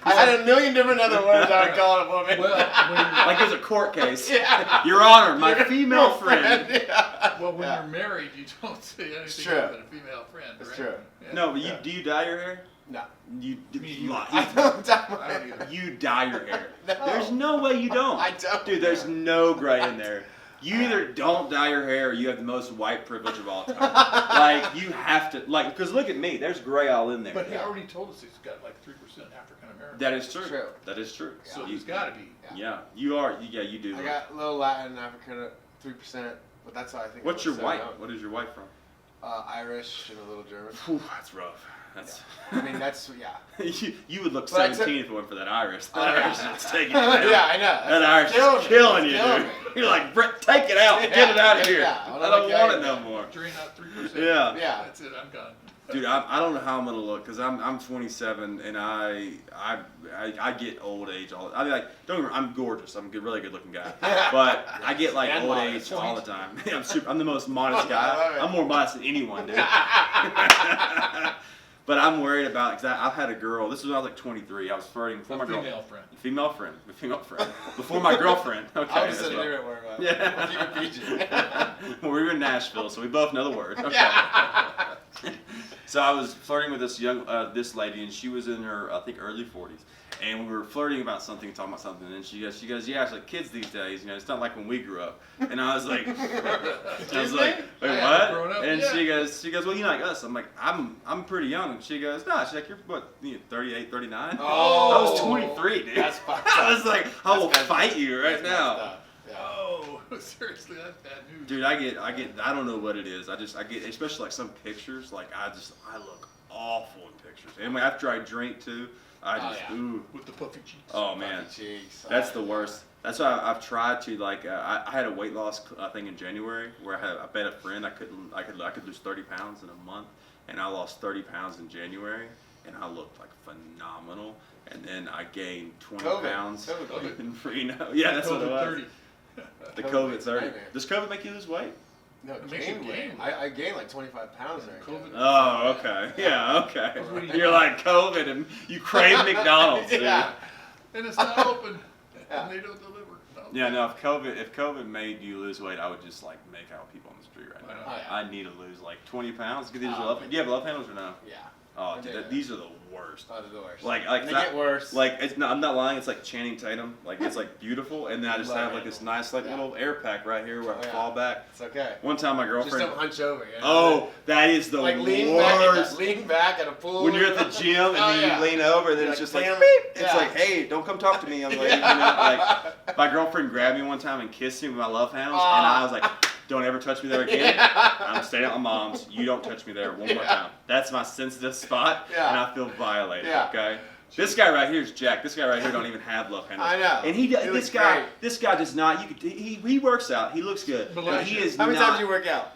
I had a million different other words I would call it a woman. Well, when you're, Like there's a court case. Yeah. Your Honor, my female friend. Yeah. well, when Yeah. you're married, you don't say anything true. other than a female friend, It's right? true. Yeah. No, but Yeah. do you dye your hair? No. You either. I don't dye my I don't either. You dye your hair. No. There's no way you don't. I don't. Dude, there's no gray in there. You either don't dye your hair or you have the most white privilege of all time. Like, you have to, like, because look at me, there's gray all in there. But he already told us he's got like 3% African American. That is true. True. That is true. So you, he's got to be. Yeah, you are. Yeah, you do. I got a little Latin, African, 3%, but that's how I think. What's it your was white? set up. What is your white from? Irish and a little German. Whew, that's rough. That's. I mean, that's you would look But I took- 17 if it weren't for that Irish. Oh, That yeah. Irish is taking you down. Yeah, I know. That Irish Killing is me. killing you, It's killing dude. me. You're like, Brett, take it out. Get it out of here. Yeah, I I don't don't want like it no that. more. Drain out 3%. Yeah. Yeah. That's it. I'm gone. Dude, I don't know how I'm gonna look because I'm 27 and I get old age all. I mean, like don't get me wrong, I'm gorgeous. I'm a good, really good looking guy, but I get like And old modest. age all the time. I'm the most modest I guy. love it. I'm more modest than anyone, dude. But I'm worried about because I've had a girl. This was when I was like 23. I was flirting before my girl. Female friend. Female friend. Before my girlfriend. Okay. I was that's just a what- different word. But Yeah. Keep it PG. Well, we were in Nashville, so we both know the word. Okay. Yeah. So I was flirting with this lady, and she was in her, I think, early 40s. And we were flirting about something, talking about something, and she goes, yeah, it's like kids these days, it's not like when we grew up. And I was like, wait, I haven't grown what? up And yet. she goes, well, you know, like us. I'm like, I'm pretty young. And she goes, no, she's like, you're what, 38, 39? Oh. I was 23, dude. That's fucked up. I was like, I will That's fight you right That's now. messed up. Yeah. Oh, seriously, that's bad news. Dude, I don't know what it is. I get, especially like some pictures, like I look awful in pictures. And after I drink too, I just ooh. With the puffy cheeks. Oh man, cheeks. that's the worst. That's why I've tried to I had a weight loss thing in January where I bet a friend I could lose 30 pounds in a month, and I lost 30 pounds in January, and I looked like phenomenal. And then I gained 20 pounds. COVID. Yeah, that's what it was. 30. The COVID 30. Does COVID make you lose weight? No, It makes you gain weight. gain weight. I gained like 25 pounds during COVID. Oh, okay. Yeah, okay. You're like COVID and you crave McDonald's. Dude. Yeah. And it's not open. And they don't deliver. No. Yeah, no. If COVID made you lose weight, I would just like make out with people on the street right now. Oh, yeah. I need to lose like 20 pounds. Do you have love handles or no? Yeah. Oh, dude, these are the worst. Oh, the worst. Like they get worse. Like I'm not lying. It's like Channing Tatum. Like it's like beautiful, and then I just have like this nice little air pack right here where I fall back. It's okay. One time my Just girlfriend. don't hunch over. You know? Oh, that is the like worst. lean back at a pool. When you're at the gym and then you lean over, and then it's just like, beep. It's like, hey, don't come talk to me. I'm like, like my girlfriend grabbed me one time and kissed me with my love handles, and I was like, don't ever touch me there again. I'm staying at my mom's. You don't touch me there one more time. That's my sensitive spot, and I feel violated. Okay. This guy right here is Jack. This guy right here don't even have love handles. I know. And this guy does not. He works out. He looks good. But he is How many times do you work out?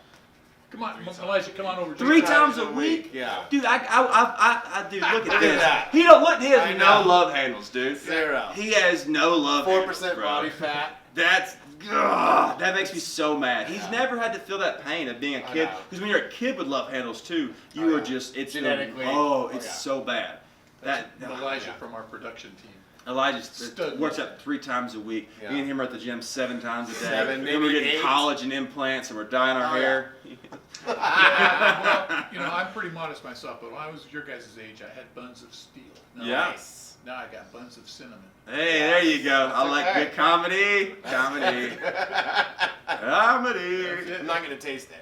Come on, Elijah, come on over. 3 times a week? Yeah. Dude, dude, look at this. that. He has no love handles, dude. 0. He has no love handles, 4% bro. body fat. That makes me so mad. He's never had to feel that pain of being a kid. Because when you're a kid with love handles too, you are just, it's genetically. It's so bad. Elijah from our production team. Elijah works out 3 times a week. Yeah. Me and him are at the gym 7 times a day. 7, Then we're maybe getting 8. collagen implants and we're dyeing our hair. Yeah, well, I'm pretty modest myself, but when I was your guys' age, I had buns of steel. Nice. Now I got buns of cinnamon. Hey, there you go. I like good comedy. I'm not going to taste that.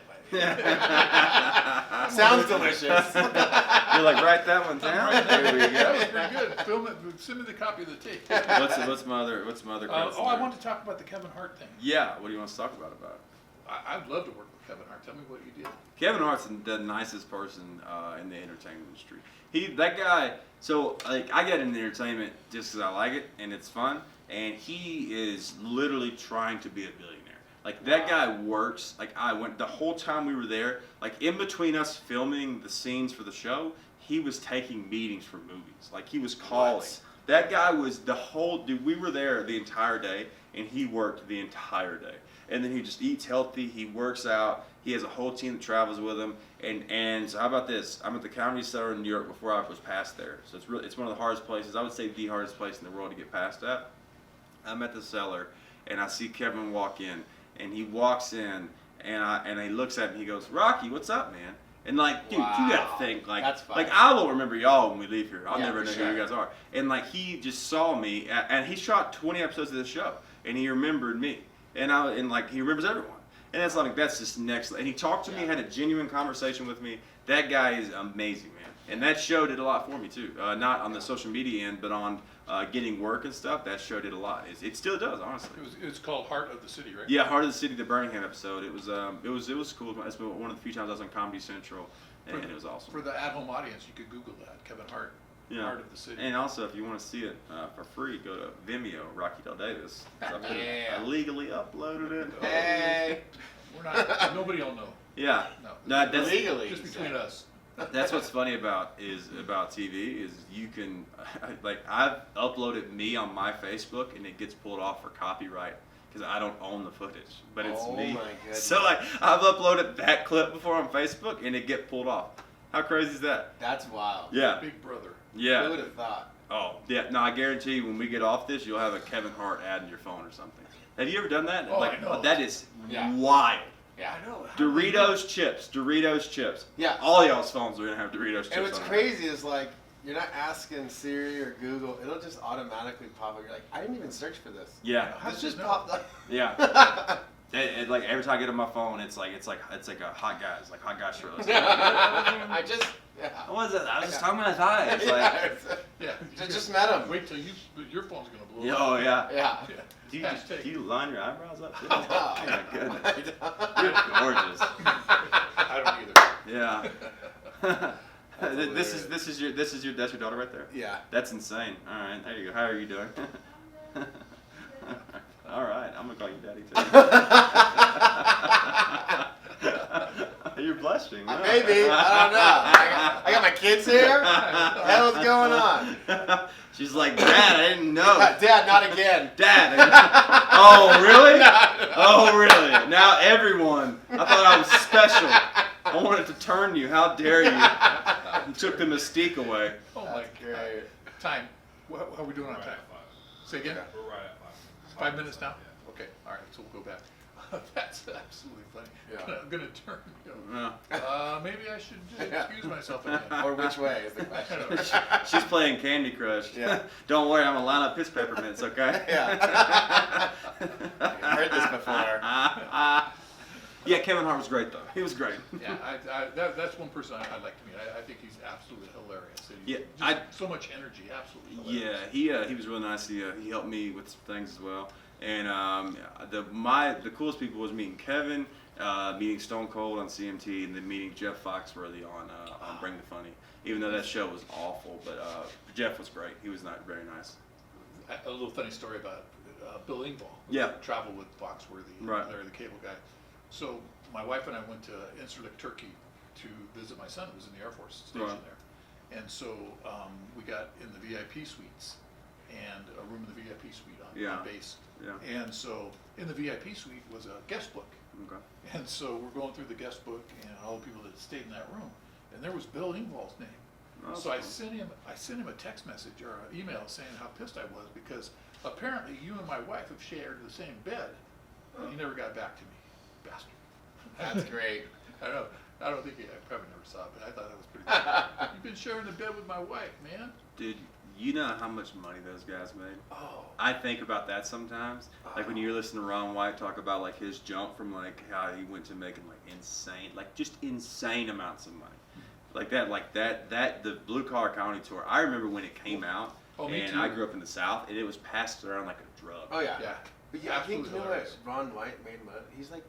Sounds delicious. You're like, write that one down. There we go. That was pretty good. Film it. Send me the copy of the tape. What's my other credits? I want to talk about the Kevin Hart thing. Yeah, what do you want to talk about? I'd love to work with Kevin Hart. Tell me what you did. Kevin Hart's the nicest person in the entertainment industry. That guy. So like, I get into entertainment just because I like it and it's fun, and he is literally trying to be a billionaire. Like that guy works. Like the whole time we were there, like in between us filming the scenes for the show, he was taking meetings for movies. Like he was calling. That guy was dude. We were there the entire day, and he worked the entire day. And then he just eats healthy. He works out. He has a whole team that travels with him. And so how about this? I'm at the Comedy Cellar in New York before I was past there. So it's one of the hardest places. I would say the hardest place in the world to get past at. I'm at the Cellar, and I see Kevin walk in. And he walks in, and he looks at me. He goes, "Rocky, what's up, man?" And like, dude, you gotta think like, I will remember y'all when we leave here. I'll never know who you guys are. And like, he just saw me, and he shot 20 episodes of this show, and he remembered me, and he remembers everyone. And it's like, that's just next. And he talked to me, had a genuine conversation with me. That guy is amazing, man. And that show did a lot for me too. Not on the social media end, but on getting work and stuff. That show did a lot. It still does, honestly. It's called Heart of the City, right? Yeah, Heart of the City, the Birmingham episode. It was cool. It's been one of the few times I was on Comedy Central, and it was awesome. For the at-home audience, you could Google that, Kevin Hart. Yeah. Heart of the City. And also, if you want to see it for free, go to Vimeo, Rocky Dale Dais. I legally uploaded it. Hey. Nobody will know. Yeah. No. That's legally. Just between us. That's what's funny about TV is you can like, I've uploaded me on my Facebook and it gets pulled off for copyright because I don't own the footage, but it's me. My goodness. So like, I've uploaded that clip before on Facebook and it get pulled off. How crazy is that? That's wild. Yeah. Big brother. Yeah. Who would have thought? Oh yeah. No, I guarantee you when we get off this, you'll have a Kevin Hart ad in your phone or something. Have you ever done that? Oh, I know. That is wild. Yeah, I know. Doritos chips. Yeah. All y'all's phones are gonna have Doritos chips. And what's on crazy is like, you're not asking Siri or Google. It'll just automatically pop up. You're like, I didn't even search for this. Yeah. How This does just it know? popped up. Yeah. It like every time I get on my phone, it's like a hot guy show. I just. Yeah. What was it? I was just talking about thighs. Like, Yeah. Just met him. Wait till your phone's gonna blow yeah, up. oh yeah. Yeah. Do you line your eyebrows up? Too? No. Oh my goodness. You're gorgeous. I don't either. Yeah. that's your daughter right there. Yeah. That's insane. All right, there you go. How are you doing? All right, I'm gonna call you daddy too. You're blushing. No. Maybe. I don't know. I got my kids here. What the hell is going on? She's like, Dad, I didn't know. Dad, not again. Dad. Oh, really? No. Oh, really? Now everyone. I thought I was special. I wanted to turn you. How dare you? You took the mystique away. Oh my That's God. great. Time. How are we doing on time? Say again? We're right at 5. 5 minutes now? Yeah. Okay, all right, so we'll go back. That's absolutely funny. Yeah. I'm gonna turn. Yeah. Maybe I should excuse myself again. Or which way is the I don't question? know. She's playing Candy Crush. Yeah. Don't worry, I'm gonna line up his peppermints, okay? Yeah. I've heard this before. Yeah, Kevin Hart was great though. He was great. Yeah, that's one person I'd like to meet. I think he's absolutely hilarious. Yeah, Just so much energy, absolutely hilarious. Yeah, he was really nice. He helped me with some things as well. And the coolest people was meeting Kevin, meeting Stone Cold on CMT, and then meeting Jeff Foxworthy on Bring the Funny. Even though that show was awful, but Jeff was great. He was not very nice. A little funny story about BillInvolved. Yeah. Traveled with Foxworthy, Right. Larry the Cable Guy. So my wife and I went to Incirlik, Turkey to visit my son who was in the Air Force station Right. there. And so we got in the VIP suites and a room in the VIP suite on base. Yeah. And so in the VIP suite was a guest book. Okay. And so we're going through the guest book and all the people that stayed in that room. And there was BillInvolved's name. Oh, So I cool. sent him a text message or an email saying how pissed I was because apparently you and my wife have shared the same bed. And he never got back to me. Bastard. That's great. I don't think I probably never saw it, but I thought that was pretty cool. You've been sharing the bed with my wife, man. Dude, you know how much money those guys made? Oh. I think about that sometimes. Like when you listen to Ron White talk about like his jump from like how he went to making like insane, like just insane amounts of money. Like that, the Blue Collar Comedy Tour. I remember when it came out, Oh, me and too. I grew up in the South, and it was passed around like a drug. Oh yeah. Yeah. But yeah, I think Absolutely you know what hilarious. Ron White made he's like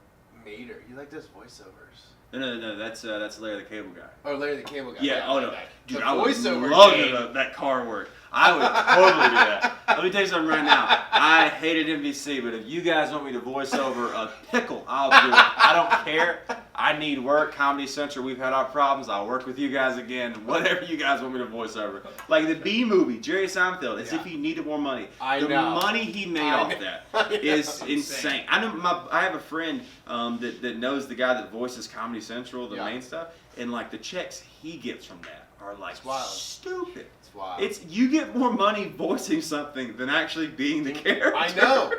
Mater. He like does voiceovers. No, that's Larry the Cable Guy. Oh, Larry the Cable Guy. Yeah, oh no. that. Dude, The I would voiceover love game. that car work. I would totally do that. Let me tell you something right now. I hated NBC, but if you guys want me to voice over a pickle, I'll do it. I don't care. I need work. Comedy Central, we've had our problems. I'll work with you guys again. Whatever you guys want me to voice over. Like the B movie, Jerry Seinfeld, as if he needed more money. I the know. money he made I off know. that is That's insane. I know I have a friend that knows the guy that voices Comedy Central, the main stuff, and like the checks he gets from that are like It's wild. stupid. It's wild. It's you get more money voicing something than actually being the character. I know.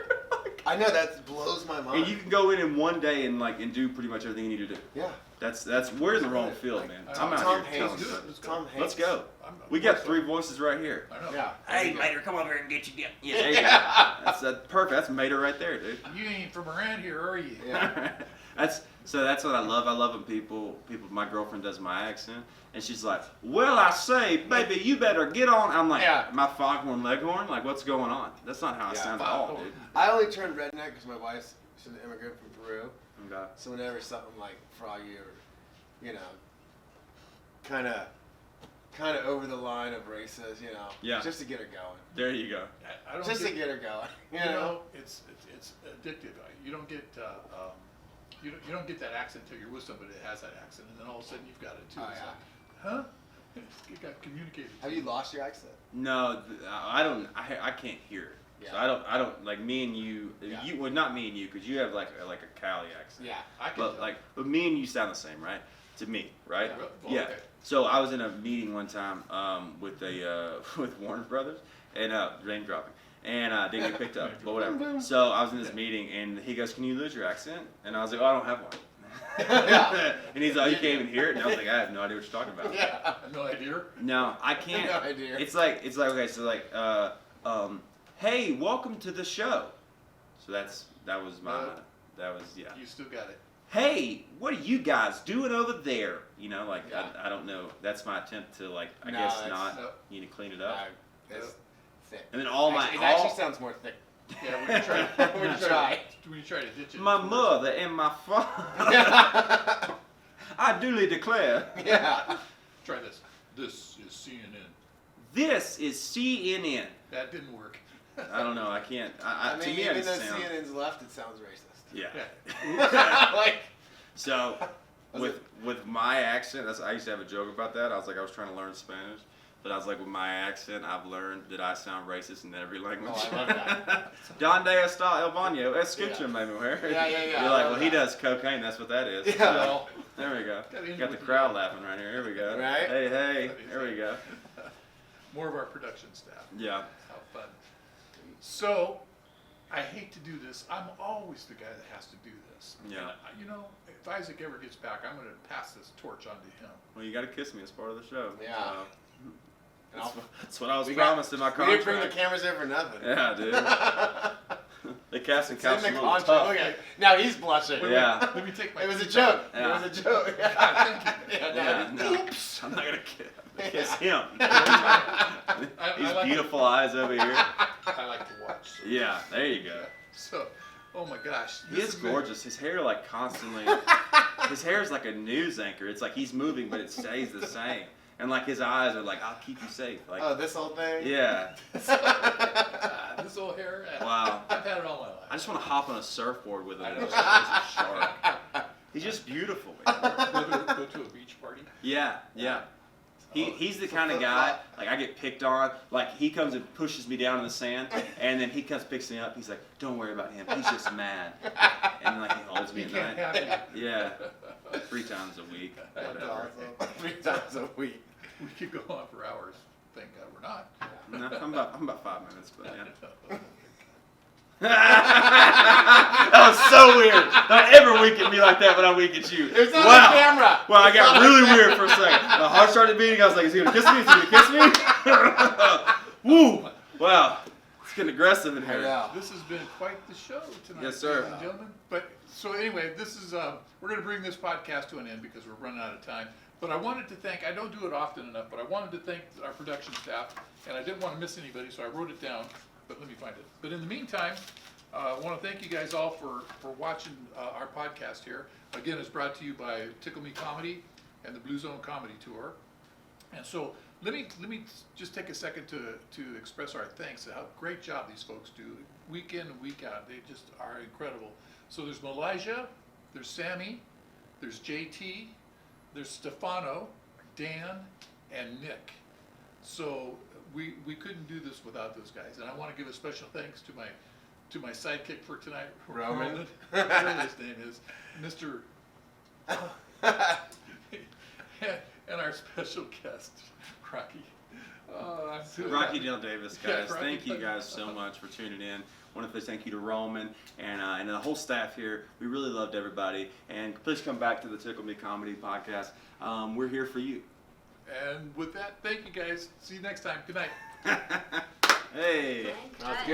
I know, that blows my mind. And you can go in one day and do pretty much everything you need to do. Yeah. That's we're in the wrong field, man. I'm out Tom here. Hanks. telling you. Let's go. Tom Hanks. Let's go. I'm We got 3 voices right here. I know. Yeah. Hey, Mater, come over here and get you. Yeah, there you go. That's perfect. That's Mater right there, dude. You ain't from around here, are you? Yeah. that's what I love. I love when people. My girlfriend does my accent, and she's like, "Well, I say, baby, you better get on." I'm like, Yeah. "My foghorn leghorn? Like, what's going on?" That's not how I sound at all, foghorn. dude. I only turned redneck because my wife's she's an immigrant from Peru. Okay. So whenever something like froggy or, you know, kind of over the line of racist, you know, Yeah. just to get her going. There you go. I don't Just get, to get her going. You you know? know, it's addictive. You don't get you don't get that accent until you're with somebody that has that accent, and then all of a sudden you've got it too. Oh, It's yeah. like, huh? It got communicated. Have you lost your accent? No, I don't. I can't hear it. So Yeah. I don't like me and you. Yeah. You well, not me and you, because you have like a Cali accent. Yeah. I can But but me and you sound the same, right? To me, right? Yeah. Yeah. Okay. So I was in a meeting one time with with Warner Brothers and name dropping, and didn't get picked up, but whatever. So I was in this meeting and he goes, "Can you lose your accent?" And I was like, "Oh, I don't have one." Yeah. And he's like, "You can't even hear it." And I was like, "I have no idea what you're talking about." Yeah. No idea. No, I can't. No idea. It's like okay, so like hey, welcome to the show. So that was yeah. You still got it. Hey, what are you guys doing over there? You know, like Yeah. I don't know. That's my attempt to like I No, guess it's- not. no. You need to clean it No, up. it's thick. And then all my Actually, it actually sounds more thick. Yeah, when you try, When you try. when you try to ditch it. my it's worse. mother and my father. Yeah. I duly declare. Yeah. Try this. This is CNN. This is CNN. That didn't work. I don't know. I can't. I mean, to me, even it though sound. CNN's left, it sounds racist. Yeah. Like, So, with my accent, I used to have a joke about that. I was trying to learn Spanish, but I was like, with my accent, I've learned that I sound racist in every language. Oh, I love that. Donde está el baño? Escucha, mi mujer. Yeah. You're like, well, he does cocaine. That's what that is. Yeah. So, there we go. Got in Got the with crowd you. laughing right here. Here we go. Right? Hey, there we go. More of our production staff. Yeah. How fun. So, I hate to do this. I'm always the guy that has to do this. Yeah. And if Isaac ever gets back, I'm going to pass this torch on to him. Well, you got to kiss me as part of the show. Yeah. So, And I'll- that's what I was we promised in my We contract. didn't bring the cameras in for nothing. Yeah, dude. They cast and It's in couch the a little contract. tough. Okay. Now he's blushing. Yeah. Let me take my It was a teeth joke. out. Yeah. It was a joke. Yeah, no. Oops. I'm not gonna kiss him. I These like- beautiful eyes over here. I like to watch. So. Yeah, there you go. So, oh my gosh. He this is has been- gorgeous. His hair like constantly. His hair is like a news anchor. It's like he's moving, but it stays the same. And like his eyes are like, I'll keep you safe. Like, Oh, this whole thing? yeah. This old hair. Wow. I've had it all my life. I just want to hop on a surfboard with him. I And know. just race a shark. He's just beautiful. Go to a beach party. Yeah. He's the kind of guy, like, I get picked on, like, he comes and pushes me down in the sand, and then he comes, picks me up, he's like, don't worry about him, he's just mad. And, like, he holds me You at can't night. have it. Yeah, 3 times a week, That's whatever. awesome. 3 times a week. We could go on for hours. Thank God we're not. No, I'm about 5 minutes, but yeah. That was so weird. Don't ever wink at me like that when I wink at you. It's not Wow. on camera. Well, I It's got not on really camera. weird for a second. My heart started beating. I was like, is he going to kiss me? Is he going to kiss me? Woo. Wow. It's getting aggressive in I here. know. This has been quite the show tonight, Yes, sir. ladies and gentlemen. But so anyway, this is we're going to bring this podcast to an end because we're running out of time. But I wanted to thank, I don't do it often enough, but I wanted to thank our production staff, and I didn't want to miss anybody, so I wrote it down, but let me find it. But in the meantime, I want to thank you guys all for watching our podcast here. Again, it's brought to you by Tickle Me Comedy and the Blue Zone Comedy Tour. And so let me just take a second to express our thanks. How great job these folks do week in and week out. They just are incredible. So there's Malaysia, there's Sammy, there's JT, there's Stefano, Dan, and Nick. So we couldn't do this without those guys. And I want to give a special thanks to my sidekick for tonight, Roman. Whatever his name is, Mr. and our special guest, Rocky. Rocky Dale Dais, Yeah, guys. Rocky Thank you Dale. guys so much for tuning in. I want to say thank you to Roman and the whole staff here. We really loved everybody. And please come back to the Tickle Me Comedy podcast. We're here for you. And with that, thank you guys. See you next time. Good night. Hey. That's good.